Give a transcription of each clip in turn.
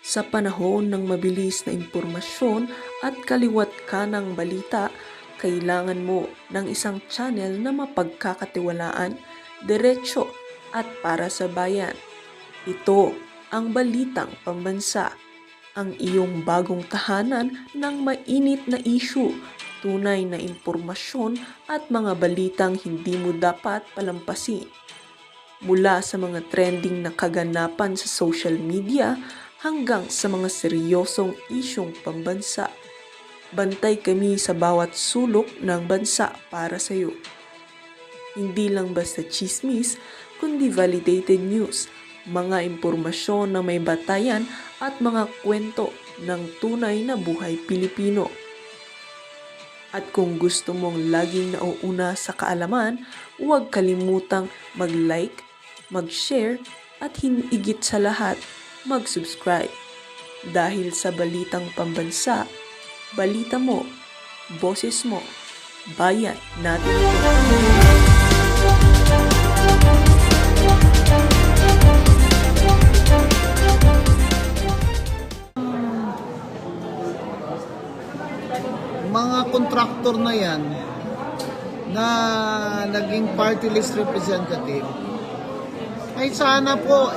Sa panahon ng mabilis na impormasyon at kaliwat kanang balita, kailangan mo ng isang channel na mapagkakatiwalaan, diretsyo at para sa bayan. Ito ang Balitang Pambansa, ang iyong bagong tahanan ng mainit na issue, tunay na impormasyon at mga balitang hindi mo dapat palampasin. Mula sa mga trending na kaganapan sa social media hanggang sa mga seryosong isyong pambansa. Bantay kami sa bawat sulok ng bansa para sa iyo. Hindi lang basta chismis, kundi validated news, mga impormasyon na may batayan at mga kwento ng tunay na buhay Pilipino. At kung gusto mong laging nauuna sa kaalaman, huwag kalimutang mag-like, mag-share at higit sa lahat, mag-subscribe. Dahil sa Balitang Pambansa, balita mo, boses mo, bayan natin ito. Mga kontraktor na yan na naging party list representative ay sana po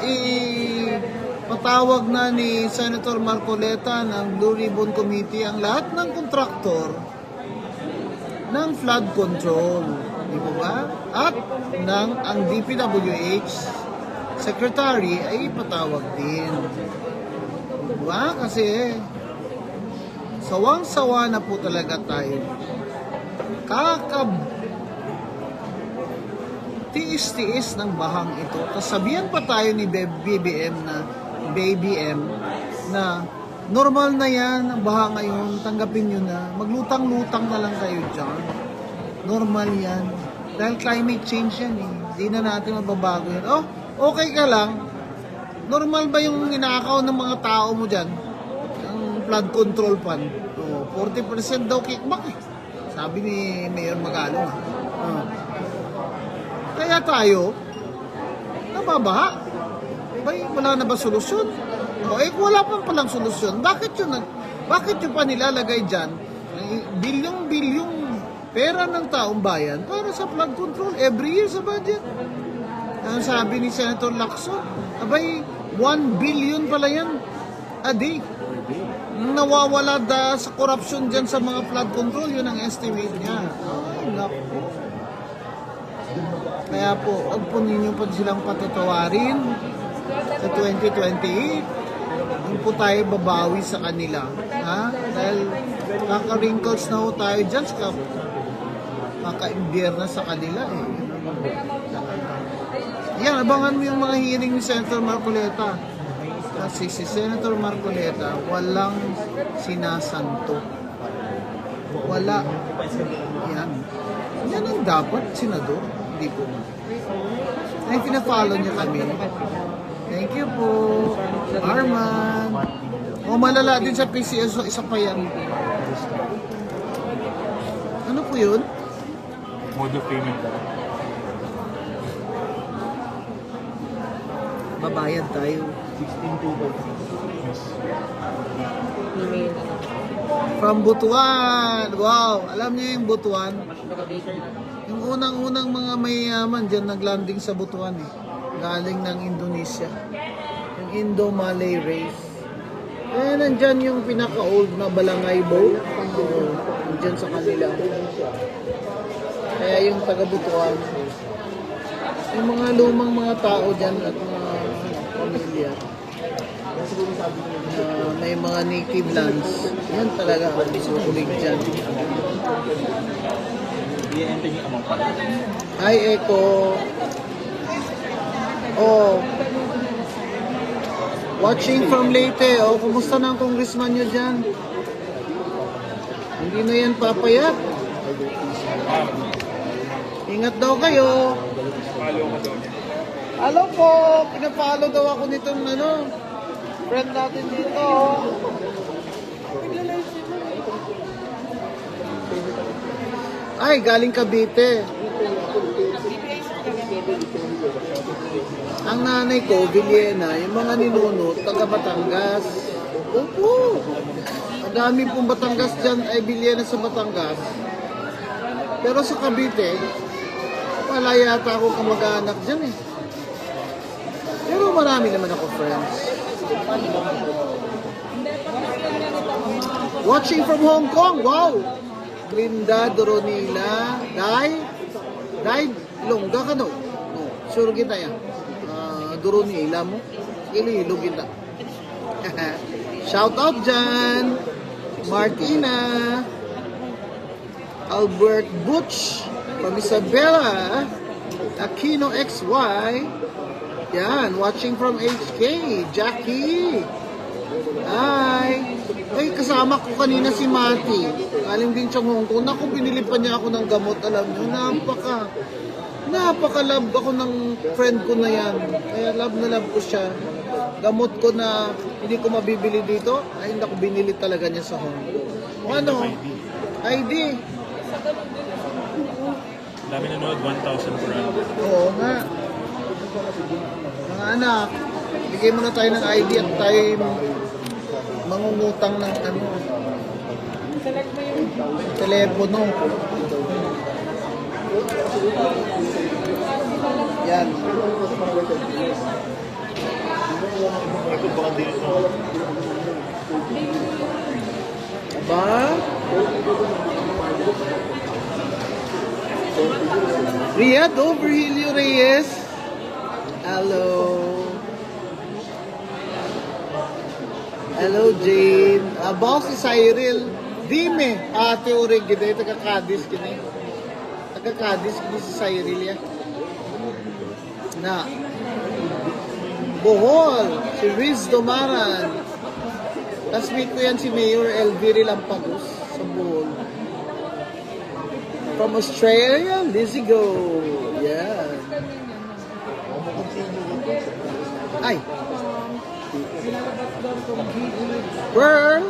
patawag na ni Senator Marcoleta ng Blue Ribbon Committee ang lahat ng kontraktor ng flood control, di ba? At ang DPWH Secretary ay patawag din. Di ba? Kasi sawang-sawa na po talaga tayo. Tiis-tiis ng bahang ito. Tapos sabihan pa tayo ni BBM na normal na yan ang baha ngayon, tanggapin nyo na. Maglutang-lutang na lang kayo dyan. Normal yan. Dahil climate change yan eh. Hindi na natin mababago yan. Oh, okay ka lang. Normal ba yung inakaw ng mga tao mo dyan? Flood control fund. 40% daw kickback eh. Sabi ni Mayor Magalong. Kaya tayo, nababaha. Wala na ba solusyon? Wala pa palang solusyon. Bakit yun pa nilalagay dyan? Bilyong-bilyong pera ng taong bayan para sa flood control every year sa budget. Ang sabi ni Senator Lacson, 1 billion pala yan a day. Nawawala sa corruption dyan sa mga flood control, yun ang estimate niya. Ay, naku. Kaya po, huwag po ninyo pa silang patatawarin sa 2028. Hindi po tayo babawi sa kanila. Ha? Dahil kaka-wrinkles na ho tayo dyan, kaka-imbier na sa kanila eh. Yan, abangan mo yung mga hearing ni Senator Marcoleta. Kasi si Senator Marcoleta walang sinasanto. Wala. Yan ang dapat, senador. Hindi po. Ay, pinafollow niya kami. Thank you po. Arman. Malala din sa PCS, isa pa yan. Ano po yun? Mode of payment. Babayad tayo. 16,200. From Butuan. Wow. Alam niyo yung Butuan? Yung unang-unang mga mayayaman dyan naglanding sa Butuan eh. Galing ng Indonesia. Yung Indo-Malay race. Eh, nandyan yung pinaka-old na Balangay boat. Nandyan sa kanila. Kaya yung taga-Butuan. Yung mga lumang mga tao dyan at mga pamilya. May mga native lands. Yan talaga ang sukulig dyan. Hi, Echo. Watching from Leyte. Kumusta na ang congressman nyo dyan? Hindi na yan papayat. Ingat daw kayo. Hello po. Pinapalo daw ako nitong friend natin dito. Ay, galing Cavite. Ang nanay ko, Villena, yung mga ninunot, taga Batangas. Opo. Ang dami pong Batangas dyan ay bilyan sa Batangas. Pero sa Cavite, wala yata ako kamag-anak dyan eh. Pero marami naman ako friends. Watching from Hong Kong, wow! Glinda, Doronila, Dai, Longga ka no? No, sure kita yan. Doronila mo? Ililo kita. Shout out dyan! Martina, Albert Butch, from Isabela, Aquino XY, yan, watching from HK, Jackie, ay, kasama ko kanina si Mati, galing din siyang Hong Kong, naku, binili pa niya ako ng gamot, alam niyo, napaka-love ako ng friend ko na yan, kaya love na love ko siya, gamot ko na hindi ko mabibili dito, ay, naku, binili talaga niya sa Hong Kong. Ano? ID. Dami nanood, 1,000 per run. Oo nga. Mga anak, bigay mo na tayo ng ID at tayo mangungutang ng telepono. Yan. Ito baka din ito. Ba? Riyad Overhilio Reyes. Hello. Hello, Jane. Boss si Cyril. Dime. Ate Urig. Gina. Taga-Kadis. Gina. Taga-Kadis. Gina si Cyril yan. Na. Bohol. Si Riz Domaran. Last week ko yan si Mayor Elviri Lampagos sa Bohol. From Australia, Lizzie Go. Yeah. Ay. Pearl.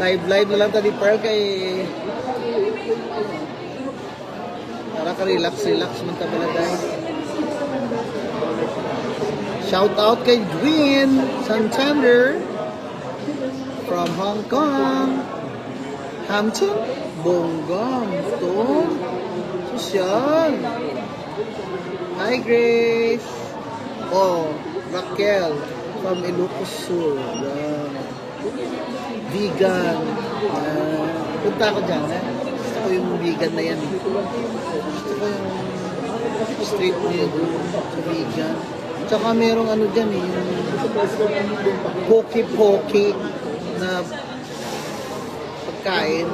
Live na lang tadi Pearl kay para ka relax man tabaladay. Shout out kay Dwayne Santander from Hong Kong. Hampton, Bonggam, Stone, Social. Hi Grace. Oh, Raquel from Ilocos Sur. Yeah. Vegan. Punta ako dyan. Gusto ko yung vegan na yan. Gusto ko yung street meal sa vegan. Tsaka merong ano dyan eh, yung poke-poke na pagkain.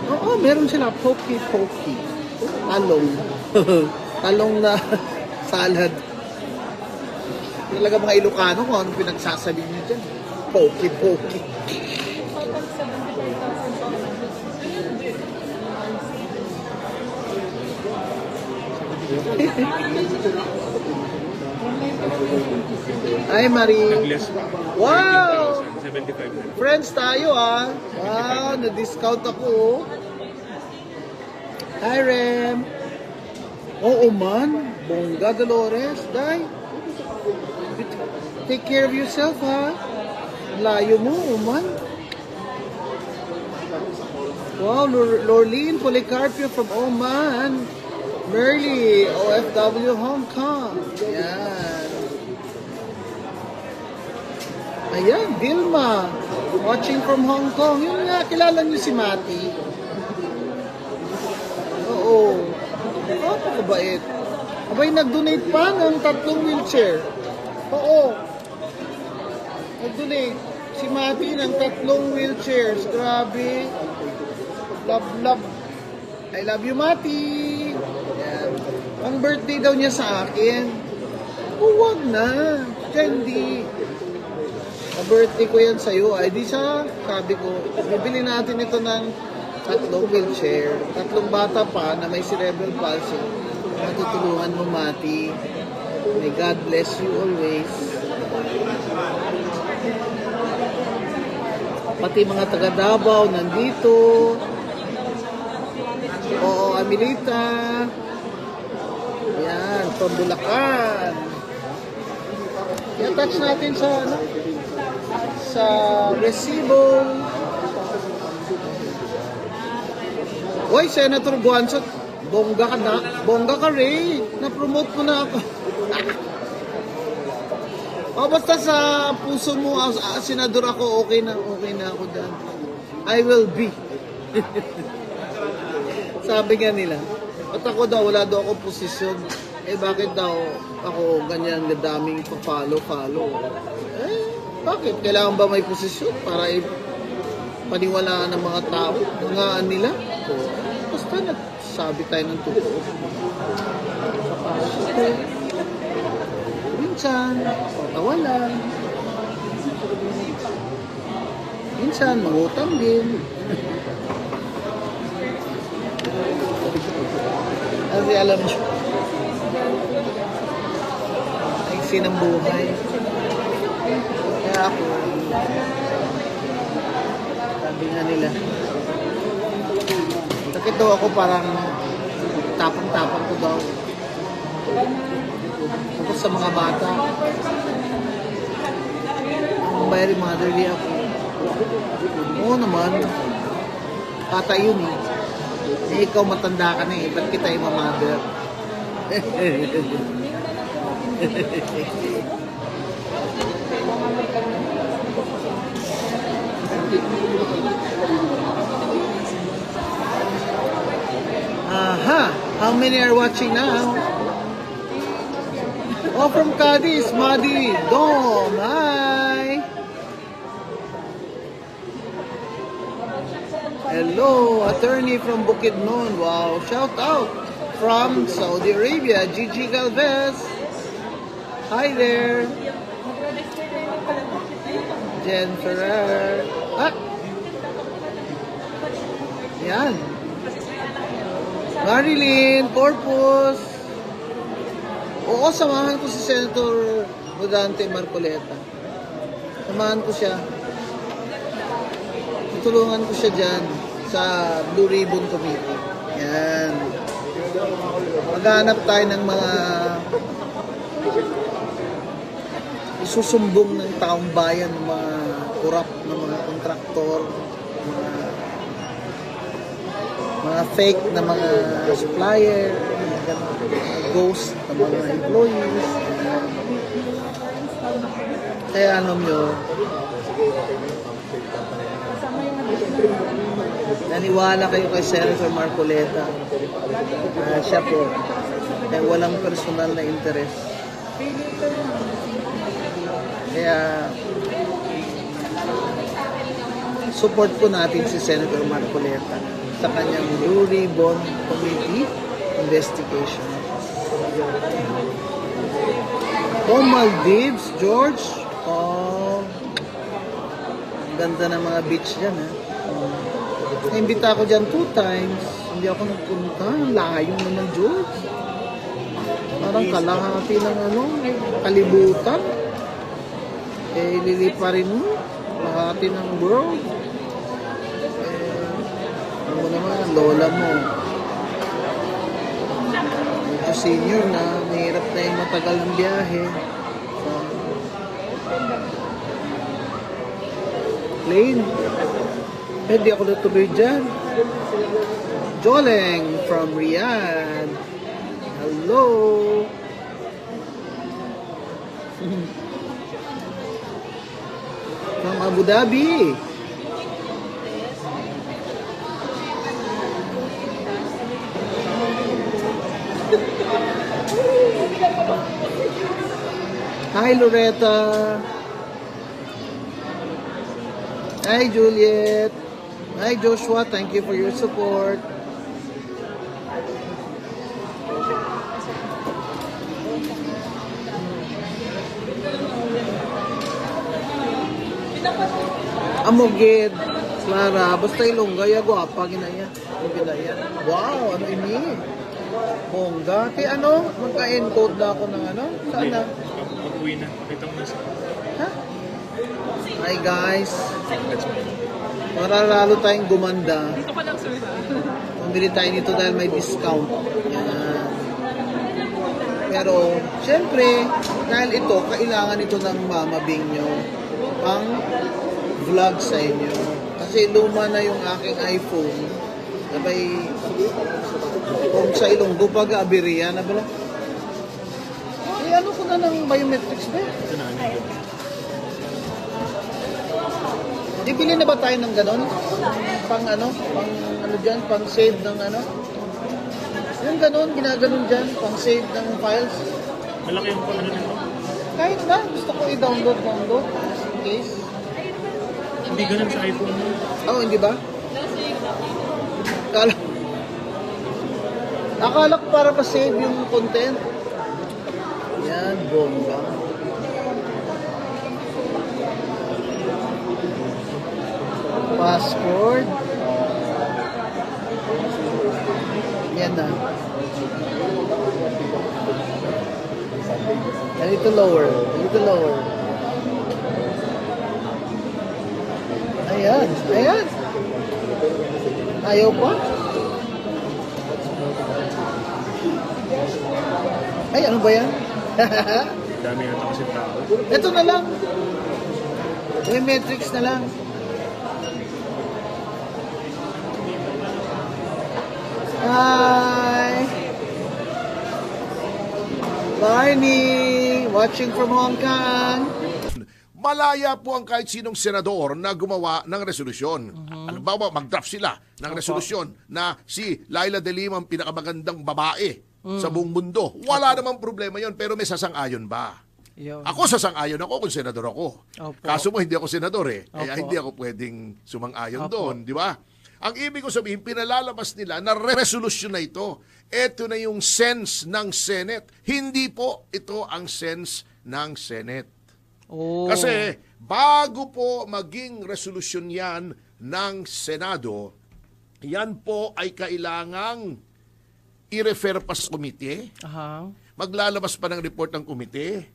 Oo, meron sila poke-poke. Talong. Talong na salad. Talaga mga Ilocano kung anong pinagsasabi niyo dyan. Poke-poke. Ay, Marie. Nag-less. Wow! 75. Friends tayo ah. Wow, na-discount ako. Hi, Rem. Oo man. Bongga Dolores. Day. Take care of yourself ha. Layo mo, man. Wow, Lorleen Policarpio from Oman. Merly, OFW Hong Kong. Yan. Ayan, Vilma. Watching from Hong Kong. Yun nga, kilala niyo si Mati. Oo. Kapakabait. Abay, nag-donate pa ng 3 wheelchair. Oo. Nag-donate si Mati ng 3 wheelchairs. Grabe. Love. I love you, Mati. Yan. Ang birthday daw niya sa akin. Huwag na. Candy. Ang birthday ko yan sa'yo. Ay, di siya. Sabi ko, bibili natin ito ng 3 wheelchair. 3 bata pa na may cerebral palsy. Matutulungan mo, Mati. May God bless you always. Pati mga taga Davao nandito. Oo, Amilita. Yan, from Bulacan. Yan, I-touch natin sa ano? Sa resibo. Oy, Senator Guanzo, bongga ka na. Bongga ka rin. Na-promote mo na ako. O basta sa puso mo, senador ako, okay na ako dyan. I will be. Sabi nga nila, at ako daw, wala daw ako posisyon. Eh bakit daw ako ganyan daming pa-follow? Eh, bakit? Kailangan ba may posisyon para paniwalaan ng mga tao? Ngangaan nila? O, basta nagsabi tayo ng totoo. Minsan, patawalan. Minsan, mangutang din. Kasi alam nyo, naiksi ng buhay. Kaya ako, sabi nga nila, sakit daw ako parang tapang-tapang ko daw. Tapos sa mga bata, ang very motherly ako. Oo naman, bata yun eh. Eh, ikaw matanda ka na eh. Ba't kita yung mother? Aha! How many are watching now? Oh, from Cadiz, Madi, Dom, hi! Hello, attorney from Bukidnon. Wow, shout out from Saudi Arabia, Gigi Galvez. Hi there. Jen Ferrer. Ah! Yan. Marilyn, Corpus. Oo, samahan ko si Senator Rodante Marcoleta. Samahan ko siya. Tutulungan ko siya dyan sa Blue Ribbon Committee. Yan. Maghanap tayo ng mga isusumbong ng taong bayan, ng mga korap, ng mga kontraktor, mga fake na mga supplier, mga ghost na mga employees. Kaya alam nyo, naniwala kayo kay Senator Marcoleta. Siya po ay walang personal na interest. Kaya support po natin si Senator Marcoleta sa kanyang Blue Ribbon Committee investigation. Oh, Maldives, George. Oh, ganda ng mga beach dyan, ha? Naimbita ako dyan 2 times. Hindi ako nagpunta. Layo naman, George. Parang kalahati ng kalibutan. Eh, lilipa rin mo. Kalahati ng world. Eh, ano naman, lola mo. Medyo senior na. Mahirap na yung matagal ng biyahe. So, plane. Hindi ako natuloy dyan. Joleng from Riyadh. Hello. From Abu Dhabi. Hi, Loretta. Hi, Juliet. Hi, Joshua. Thank you for your support. Amoged. Clara. Basta ilonggay. Guwapa. Ginaya. Ginaya. Wow. Ano ini? Bongga. Kaya ano? Magka-encode na ako ng ano? Saan na? Mag-uwi na. Pakita mo na sa... Ha? Hi, guys. Mararalo tayong gumanda. Dito ka lang, sir. Pumili tayo nito dahil may discount. Yan. Pero, syempre, dahil ito, kailangan ito ng mamabing nyo pang vlog sa inyo. Kasi luma na yung aking iPhone. Sabay, kung sa Ilonggo pag abiriya na ba? Eh, ano ko na ng biometrics ba? Ito na, ano yun? Bibili na ba tayo ng ganon? Pang ano dyan? Pang save ng ano? Yung ganon, ginaganon dyan. Pang save ng files. Malaki yung ano nito. Kahit na, gusto ko i-download just in case. Hindi ganun sa iPhone mo. Oh, hindi ba? Akala ko para pa-save yung content. Yan, bomba. Password. Yan na. A little lower. A little lower. Ayan. Ayan. Ayaw pa? Ay, ano ba yan? Dami yata kasi tao. Ito na lang. Biometrics na lang. Hi! Barney! Watching from Hong Kong. Malaya po ang kahit sinong senador na gumawa ng resolusyon. Halimbawa, mag-draft sila ng resolusyon na si Laila De Lima ang pinakamagandang babae sa buong mundo. Wala namang problema yon, pero may sasang-ayon ba? Yun. Ako sasang-ayon ako kung senador ako. Opo. Kaso mo, hindi ako senador eh. Kaya Opo. hindi ako pwedeng sumang-ayon Opo. doon, di ba? Ang ibig ko sabihin, pinalalabas nila na resolusyon na ito. Ito na yung sense ng Senate. Hindi po ito ang sense ng Senate. Oh. Kasi bago po maging resolusyon yan ng Senado, yan po ay kailangang i-refer pa sa komite, Aha. maglalabas pa ng report ng komite,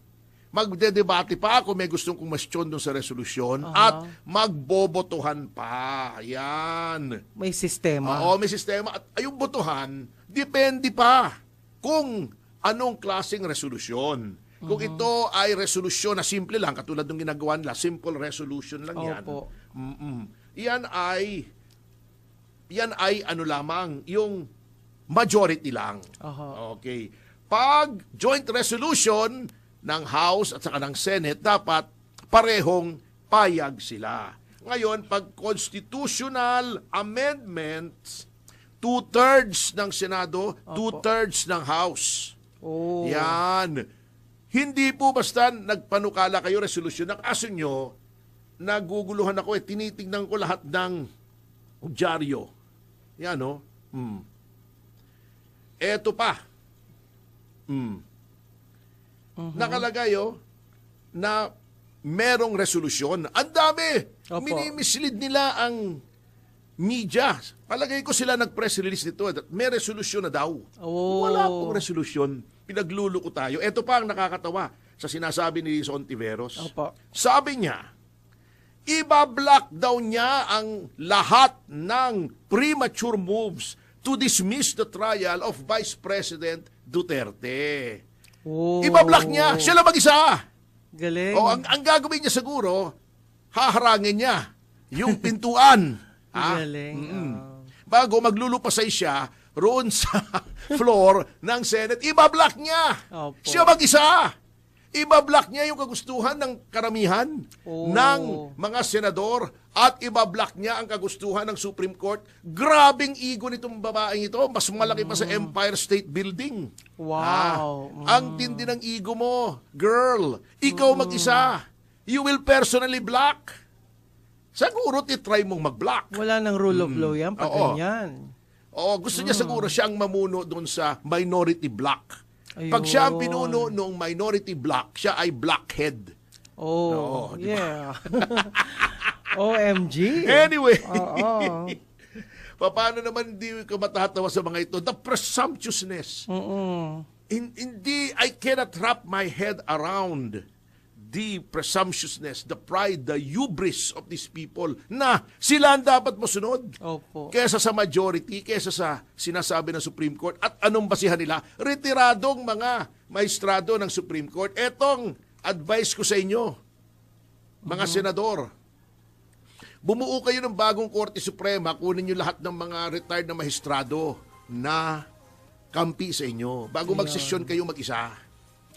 magdedebate pa kung may gustong kumasyon doon sa resolusyon, at magbobotohan pa. Yan. May sistema. Oo, may sistema. At yung botohan, depende pa kung anong klaseng resolusyon. Kung ito ay resolusyon na simple lang, katulad ng ginagawa nila, simple resolution lang yan. Opo. Yan ay ano lamang, yung majority lang. Aha. Okay. Pag joint resolution ng House at saka ng Senate, dapat parehong payag sila. Ngayon, pag constitutional amendments, 2/3 ng Senado, 2/3 ng House. Oh. Yan. Hindi po basta nagpanukala kayo resolusyon. Ang aso nyo, naguguluhan ako eh. Tinitingnan ko lahat ng dyaryo. Yan, no? Eto pa. Nakalagay, na merong resolusyon. Ang dami! Opo. Minimislead nila ang media. Palagay ko sila nag-press release nito. May resolusyon na daw. Oh. Wala pong resolusyon. Pinagluluko tayo. Ito pa ang nakakatawa sa sinasabi ni Ontiveros. Opo. Sabi niya, ibablock daw niya ang lahat ng premature moves to dismiss the trial of Vice President Duterte. Oh. Ibablock niya. Siya lang mag-isa. Galing. O, ang gagawin niya siguro, haharangin niya yung pintuan. Galing. Bago maglulupasay siya roon sa floor ng Senate, ibablock niya. Opo. Siya mag-isa. Ibablock niya yung kagustuhan ng karamihan Oh. ng mga senador at ibablock niya ang kagustuhan ng Supreme Court. Grabing ego nitong babaeng ito. Mas malaki pa sa Empire State Building. Wow. Ang tindi ng ego mo. Girl, ikaw mag-isa. You will personally block. Siguro titry mong mag-block. Wala nang rule of law yan pag Oo. ganyan. Oo, gusto niya siguro siyang mamuno doon sa minority block. Ayun. Pag siya ang pinuno ng minority block, siya ay blockhead. Oh, Oo, di ba? yeah. OMG. Anyway, Oo. paano naman hindi ka matatawa sa mga ito? The presumptuousness. Mm-mm. Hindi, I cannot wrap my head around the presumptuousness, the pride, the hubris of these people na sila ang dapat masunod. Opo. Kesa sa majority, kesa sa sinasabi ng Supreme Court. At anong basihan nila? Retiradong mga maestrado ng Supreme Court. Etong advice ko sa inyo, mga senador. Bumuo kayo ng bagong Korte Suprema, kunin nyo lahat ng mga retired na maestrado na kampi sa inyo. Bago magsesyon kayo mag-isa.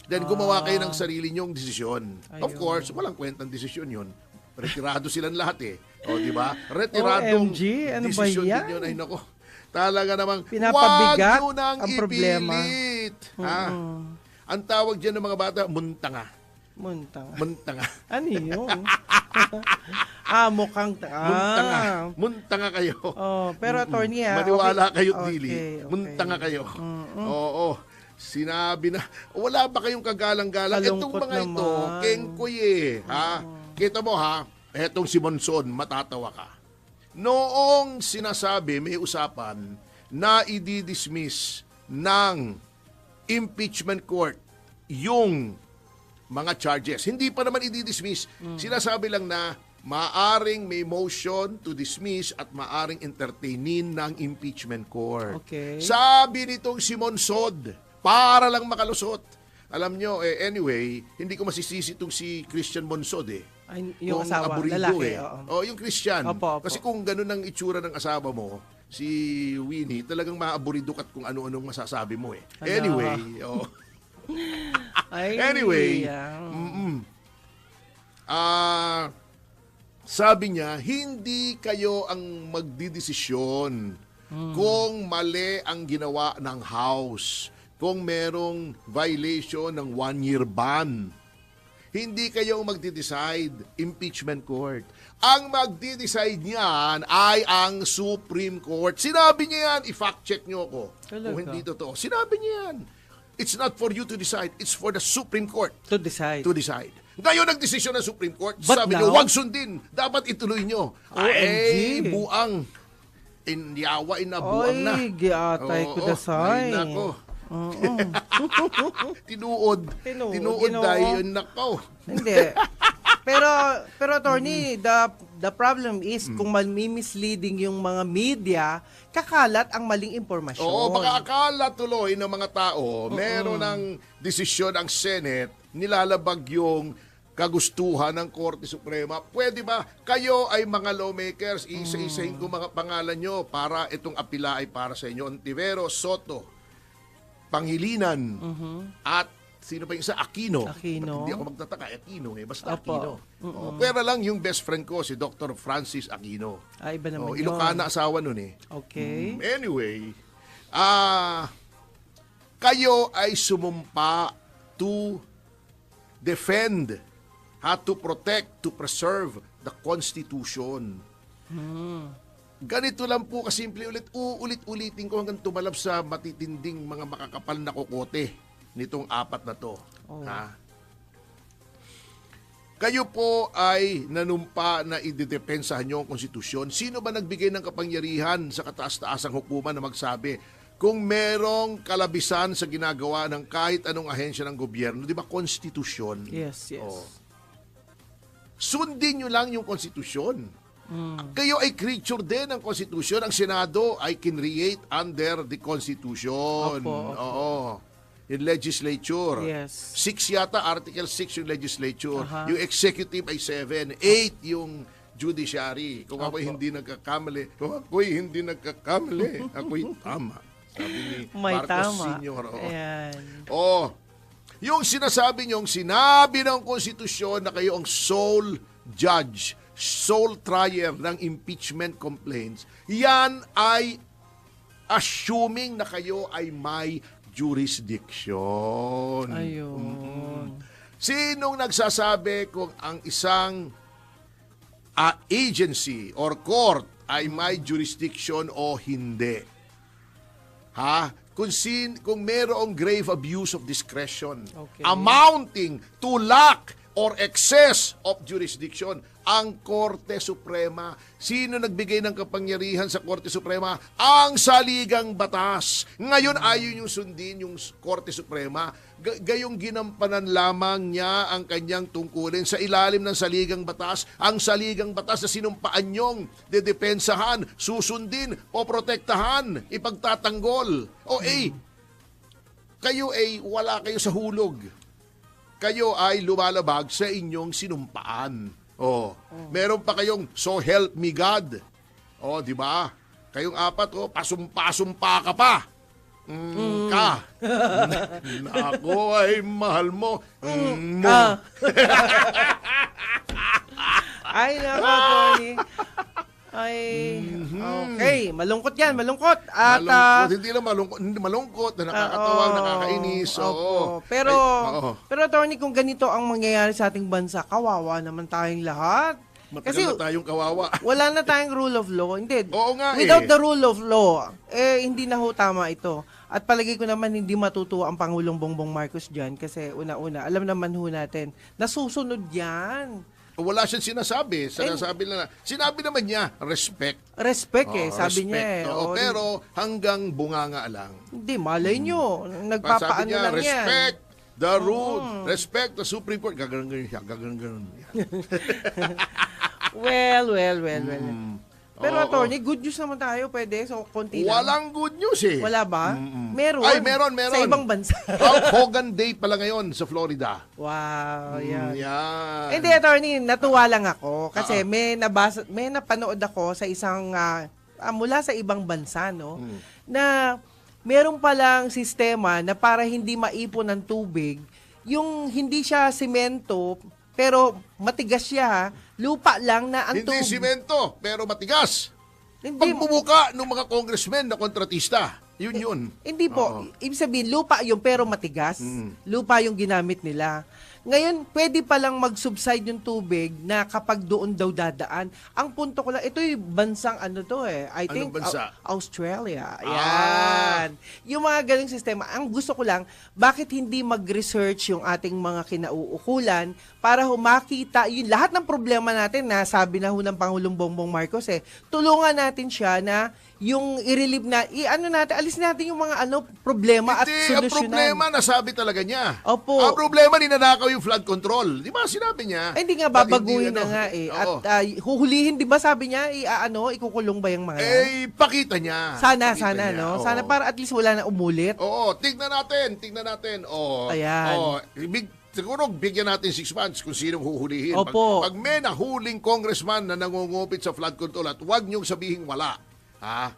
Then gumawa kayo ng sarili nyong desisyon. Of Ayun. course, walang kwentang desisyon yun. Retirado silang lahat eh. O, di ba? Retiradong OMG, ano ba desisyon yan? din yun. Ay, nako. Talaga namang, Pinapabigat wag nyo nang ang problema. ipilit. Ha? Ang tawag dyan ng mga bata, muntanga. Muntang. Muntanga. Ano yun? mukhang... Muntanga. Muntanga kayo. Oh, pero attorney Maniwala okay. kayo, Okay, Dili. okay. Muntanga kayo. Oo. Sinabi na, wala ba kayong kagalang-galang? Itong Kalungkot mga ito, naman. kengkoy eh. Ha? Kita mo ha, etong si Monson, matatawa ka. Noong sinasabi, may usapan na i-dismiss ng impeachment court yung mga charges. Hindi pa naman i-dismiss. Sinasabi lang na maaring may motion to dismiss at maaring entertainin ng impeachment court. Okay. Sabi nitong si Monsod, para lang makalusot. Alam nyo, anyway, hindi ko masisisi itong si Christian Monsod eh. Ay, yung Kung asawa, aburido lalaki. eh. Oo. Yung Christian. Opo, opo. Kasi kung ganun ang itsura ng asawa mo, si Winnie, talagang maaburido ka at kung ano-anong masasabi mo eh. Hala. Anyway, Ay, Anyway, yeah. sabi niya, hindi kayo ang magdidesisyon kung mali ang ginawa ng House, kung merong violation ng 1-year ban. Hindi kayo magdi-decide, impeachment court. Ang magdi-decide niyan ay ang Supreme Court. Sinabi niya yan, i-fact check niyo ako. Talaga? Kung hindi totoo. Sinabi niya yan. It's not for you to decide, it's for the Supreme Court To decide. to decide. Ngayon ang desisyon ng Supreme Court, But sabi now- niyo, huwag sundin. Dapat ituloy niyo. Ay, OMG. buang. Inyawa, inabuang na. Ay, giatay ko Oo, dasay. ay, nako. Oo. Tinuod. Tinuod, Tinuod Ginoo. dahil nako. Hindi. Pero attorney, the problem is kung misleading yung mga media, kakalat ang maling impormasyon. Oo, baka akala tuloy ng mga tao, meron ng desisyon ang Senate, nilalabag yung kagustuhan ng Korte Suprema. Pwede ba kayo ay mga lawmakers, isa-isahin ko mga pangalan nyo para itong apila ay para sa inyo. Ontivero, Soto, Pangilinan, at sino pa yung isa? Aquino. Aquino. Hindi ako magtataka, Aquino eh, basta Opo. Aquino. Pwera lang yung best friend ko, si Dr. Francis Aquino. Iba naman yun. Ilocana asawa nun eh. Okay. Anyway, kayo ay sumumpa to defend, to protect, to preserve the Constitution. Ganito lang po kasimple uulit-ulitin ko hanggang tumalab sa matitinding mga makakapal na kokote nitong apat na to. Ha? Kayo po ay nanumpa na idedepensahan nyo ang konstitusyon. Sino ba nagbigay ng kapangyarihan sa kataas-taasang hukuman na magsabi kung merong kalabisan sa ginagawa ng kahit anong ahensya ng gobyerno? Di ba, konstitusyon? Yes. Oh. Sundin nyo lang yung konstitusyon. Kayo ay creature din ng konstitusyon. Ang Senado ay create under the Constitution. Opo. Oo. In legislature. Yes. 6 yata, Article 6 yung legislature. Aha. Yung executive ay 7. 8 yung judiciary. Kung ako'y hindi nagkakamali, ako'y tama. Sabi ni May Marcos tama. Sr. Oo. Ayan. Oh, yung sinasabi niyong sinabi ng konstitusyon na kayo ang sole judge, sole trier ng impeachment complaints, yan ay assuming na kayo ay may jurisdiction. Ayun. Sinong nagsasabi kung ang isang agency or court ay may jurisdiction o hindi? Ha? Kung mayroong grave abuse of discretion Okay. amounting to lack or excess of jurisdiction, ang Korte Suprema. Sino nagbigay ng kapangyarihan sa Korte Suprema? Ang saligang batas. Ngayon ayaw yung sundin yung Korte Suprema. Gayong ginampanan lamang niya ang kanyang tungkulin sa ilalim ng saligang batas. Ang saligang batas na sinumpaan niyong dedepensahan, susundin, o protektahan, ipagtatanggol. Kayo ay wala kayo sa hulog. Kayo ay lumalabag sa inyong sinumpaan. Meron pa kayong so help me God. Di ba? Kayong apat, pasumpa-sumpa ka pa. Ako ay mahal mo. Ay, nako, Tony. Ay, okay. Malungkot yan, malungkot. At, Malungkot, hindi lang malungkot, hindi malungkot, na nakakatawa, nakakainis. Opo. Pero Tony, kung ganito ang mangyayari sa ating bansa, kawawa naman tayong lahat. Matagal na tayong kawawa. Wala na tayong rule of law. Hindi. Oo nga Without the rule of law, hindi na ho tama ito. At palagi ko naman hindi matutuwa ang Pangulong Bongbong Marcos dyan kasi una-una, alam naman ho natin, nasusunod yan. Wala siyang sinasabi. Sinabi naman niya, respect. Respect sabi respect. niya eh. Pero hanggang bunganga lang. Hindi, malay nyo. Sabi Nagpapaano niya, lang yan. respect the rule, respect the Supreme Court. Gaganon siya, gaganon. Well. Pero Oo. attorney, good news naman tayo. Pwede, so konti lang. Walang good news eh. Wala ba? Meron. Ay, meron. Sa ibang bansa. Hulk Hogan Day pala ngayon sa Florida. Wow, yan. Yan. Hindi, attorney, natuwa lang ako. Kasi may napanood ako sa isang, mula sa ibang bansa, no? Na meron palang sistema na para hindi maipon ng tubig, yung hindi siya semento, pero matigas siya, lupa lang na ang Hindi tubig. simento, pero matigas. Hindi, Pagbubuka ng mga congressmen na kontratista. Yun. Hindi po. Ibig sabihin, lupa yung pero matigas. Lupa yung ginamit nila. Ngayon, pwede palang mag-subside yung tubig na kapag doon daw dadaan. Ang punto ko lang, ito'y bansang I Anong think bansa? Australia. Yan. Yung mga galing sistema. Ang gusto ko lang, bakit hindi mag-research yung ating mga kinauukulan para makita yun lahat ng problema natin na sabi na ho ng Pangulong Bongbong Marcos tulungan natin siya na yung i-relieve na, alis natin yung mga problema at Hindi, ang solusyonan. problema, nasabi talaga niya. Opo. Ang problema, ninanakaw yung flood control. Di ba sinabi niya? Hindi nga, Ba't babaguhin hindi, na nga Oo. At huhulihin, di ba sabi niya, ikukulong ba yung mga yan? Pakita niya. Sana, Pakita niya. no? Oo. Sana para at least wala na umulit. Oo, tignan natin. Ayan. Siguro bigyan natin 6 months kung sinong huhulihin. Opo. Pag may nahuling congressman na nangungupit sa flood control at huwag niyong sabihin wala. Ha?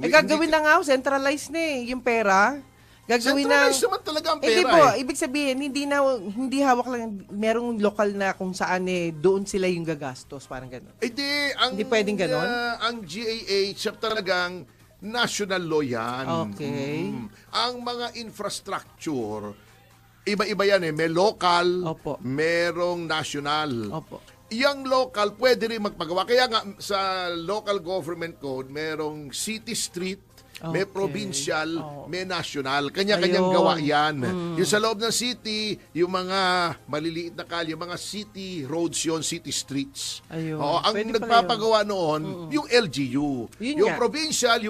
Gagawin na nga, centralized na yung pera. Gagawin na. Centralized naman talaga ang pera. Hindi po, ibig sabihin, hindi hawak lang, merong lokal na kung saan doon sila yung gagastos, parang gano'n. Hindi pwedeng ganon? Ang GAH talagang national law yan. Okay. Ang mga infrastructure, iba-iba yan May local, Opo. merong national. Opo. Yang local, pwede rin magpagawa. Kaya nga, sa local government code, merong city street, may Okay. provincial, Oo. may national. Kanya-kanyang Ayun. gawa yan. Yung sa loob ng city, yung mga maliliit na kalye, yung mga city roads yun, city streets. Ayun. Ang Pwede pala nagpapagawa noon, yung LGU. Yun Yung nga. provincial,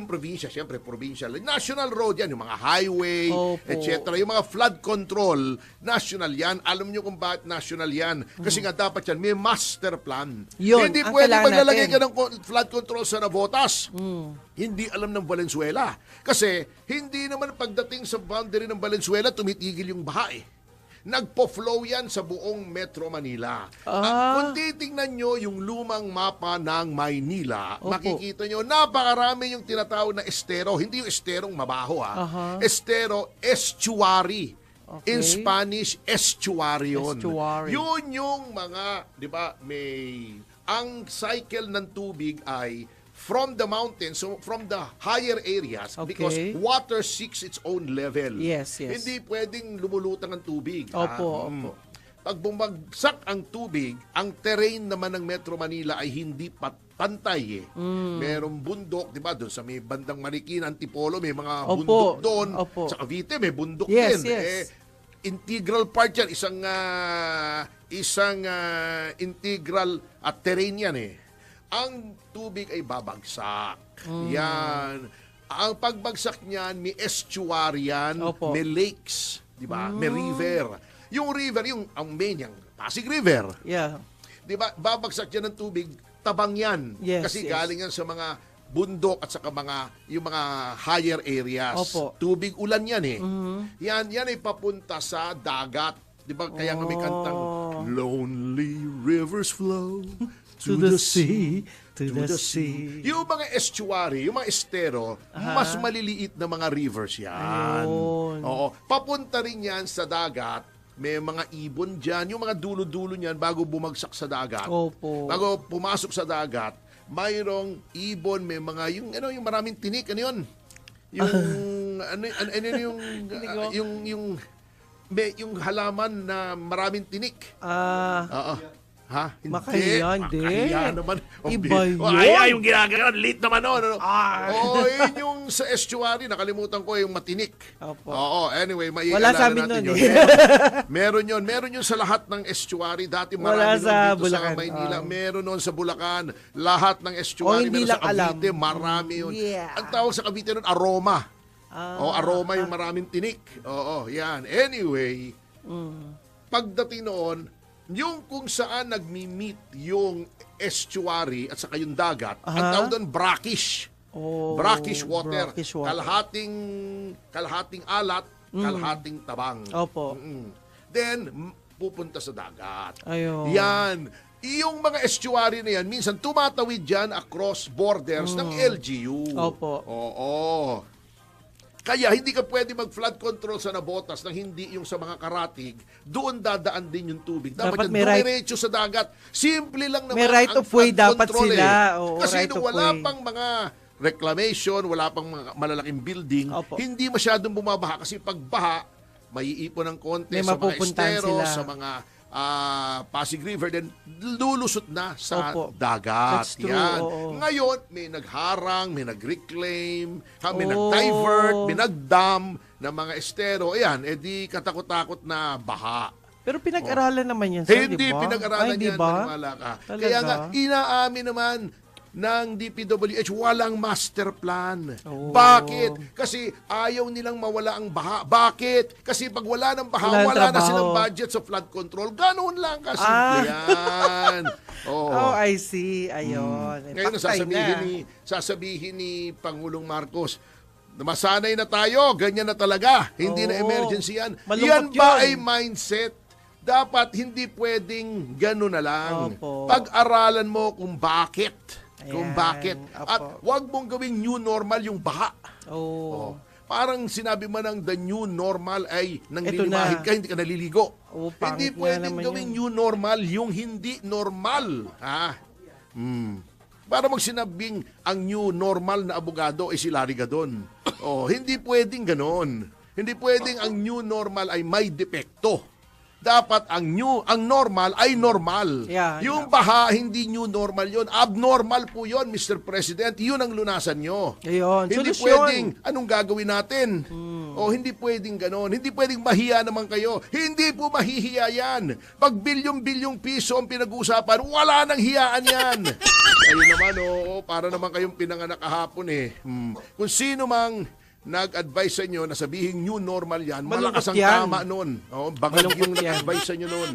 siyempre provincial. National road yan, yung mga highway, Opo. etc. Yung mga flood control, national yan. Alam nyo kung bakit national yan. Kasi nga dapat yan, may master plan. Yun, Hindi ang pwede kailangan maglalagay natin. ka ng flood control sa Navotas. Hindi alam ng Valenzuela. Kasi hindi naman pagdating sa boundary ng Valenzuela, tumitigil yung baha Nagpo-flow yan sa buong Metro Manila. Kung titingnan nyo yung lumang mapa ng Maynila, Opo. makikita nyo, napakarami yung tinatawag na estero. Hindi yung esterong mabaho Estero, estuary. Okay. In Spanish, estuary yun. Estuary. Yun yung mga, di ba, ang cycle ng tubig ay from the mountains, so from the higher areas, Okay. because water seeks its own level. Yes. Hindi pwedeng lumulutang ang tubig. Opo. Pag bumagsak ang tubig, ang terrain naman ng Metro Manila ay hindi pantay Merong bundok, di ba? Doon sa may bandang Marikina, Antipolo, may mga Opo. bundok doon. Opo. Sa Cavite, may bundok Yes, din. yes. integral part yan, isang integral at terrain yan eh. Ang tubig ay babagsak. Yan. Ang pagbagsak niyan, may estuaryan, Opo. may lakes, di ba? May river. Yung river, ang main, yung Pasig River. Yeah. Di ba? Babagsak yan ng tubig, tabang yan. Yes, Kasi yes. galing yan sa mga bundok at saka yung mga higher areas. Opo. Tubig ulan yan eh. Yan ay papunta sa dagat. Di ba? Kaya nga may kantang Lonely rivers flow to the sea, to the sea. Yung mga estuary, yung mga estero, mas maliliit na mga rivers yan. Ayun. Oo. Papunta rin yan sa dagat. May mga ibon dyan. Yung mga dulo-dulo niyan bago bumagsak sa dagat. Opo. Bago pumasok sa dagat, mayroong ibon, may mga yung maraming tinik, ano yun? Yung halaman na maraming tinik. Oo. Ha? Hindi. Makahiya, hindi. Makahiya naman. Iba yun. Ay, yung ginagawa. Late naman nun. Yun yung sa estuary. Nakalimutan ko yung matinik. Opo. Oo, anyway, Wala sa amin natin nun yun. eh. Meron yun. Meron yun sa lahat ng estuary. Dati Wala marami sa nun dito Bulacan. sa Maynila. Meron nun sa Bulacan. Lahat ng estuary. hindi Meron sa lang alam. Cavite. Marami yun. Yeah. Ang tawag sa Cavite nun, aroma. Aroma yung maraming tinik. Oo, yan. Anyway, pagdating noon, yung kung saan nagmi-meet yung estuary at saka yung dagat, ang tawag doon brackish. Oh, Brackish water. brackish water. Kalahating alat, kalahating tabang. Opo. Then, pupunta sa dagat. Ayun. Yan. Yung mga estuary na yan, minsan tumatawid dyan across borders ng LGU. Opo. Oo. Kaya hindi ka pwede mag-flood control sa Nabotas nang hindi yung sa mga karatig, doon dadaan din yung tubig. Dapat yan may right- dumiretso sa dagat. Simple lang naman May right ang of way flood dapat control sila. eh. Oo, Kasi right nung of wala way. pang mga reclamation, wala pang mga malalaking building, Opo. hindi masyadong bumabaha. Kasi pagbaha, maiipon ng konti May sa mga mapupuntahan estero, sila. sa mga Pasig River, then lulusot na sa Opo. dagat. That's true, Yan. oo. Ngayon, may nagharang, may nag-reclaim, may Oh. nag-divert, may nag-dam ng mga estero. Ayan, edi katakot-takot na baha. Pero pinag-aralan naman yan, sir, Hindi di ba? pinag-aralan Ay, di yan, ba? maniwala ka. Talaga? Kaya nga, inaamin naman ng DPWH, walang master plan. Oh. Bakit? Kasi ayaw nilang mawala ang baha. Bakit? Kasi pag wala ng baha, Wala wala na trabaho. silang budget sa flood control. Ganoon lang kasimple yan. Oh, I see. Ayun. Eh, Ngayon, paktay na. sasabihin ni Pangulong Marcos, masanay na tayo, ganyan na talaga. Hindi na Oo. emergency yan. Malungkot Yan ba yun. ay mindset? Dapat hindi pwedeng gano'n na lang. Opo. Pag-aralan mo kung bakit. Kung Ayan. bakit. Opo. At huwag mong gawing new normal yung baha. Oh. Parang sinabi mo ng the new normal ay nang Ito lilimahin na. ka, hindi ka naliligo. Oo, Hindi pangit nga pwedeng naman gawing yun. new normal yung hindi normal. Para mag sinabing ang new normal na abogado ay si Larry Gadon. Hindi pwedeng ganon. Hindi pwedeng ang new normal ay may depekto. Dapat ang normal ay normal. Yeah, Yung baha, hindi new normal yon. Abnormal po yon, Mr. President. Yun ang lunasan nyo. Ayun, Hindi solusyon. pwedeng, anong gagawin natin? Hindi pwedeng ganon. Hindi pwedeng mahiya naman kayo. Hindi po mahihiya yan. Pag bilyong-bilyong piso ang pinag-uusapan, wala nang hiyaan yan. Kayo naman, para naman kayong pinanganak kahapon eh. Kung sino mang nag-advise sa inyo na sabihin new normal yan, Malungkot malakas ang yan. tama nun. Bagag yung Malungkot yan. nag-advise sa inyo nun.